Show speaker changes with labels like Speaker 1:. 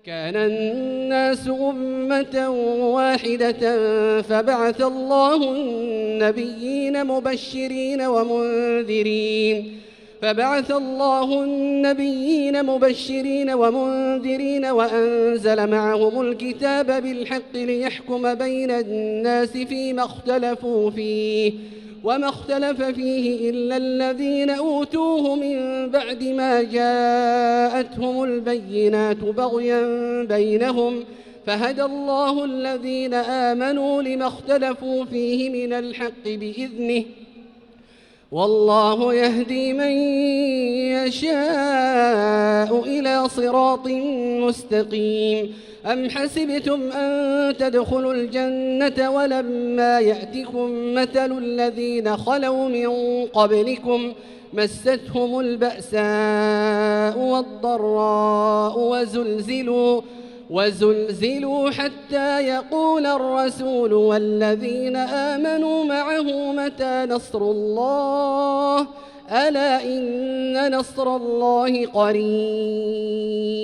Speaker 1: كان الناس أمة واحدة فبعث الله النبيين مبشرين ومنذرين وأنزل معهم الكتاب بالحق ليحكم بين الناس فيما اختلفوا فيه وما اختلف فيه إلا الذين أوتوه من بعد ما جاءتهم البينات بغيا بينهم فهدى الله الذين آمنوا لما اختلفوا فيه من الحق بإذنه والله يهدي من يشاء إلى صراط مستقيم. أم حسبتم أن تدخلوا الجنة ولما يأتكم مثل الذين خلوا من قبلكم مستهم البأساء والضراء وزلزلوا حتى يقول الرسول والذين آمنوا معه متى نصر الله ألا إن نصر الله قريب.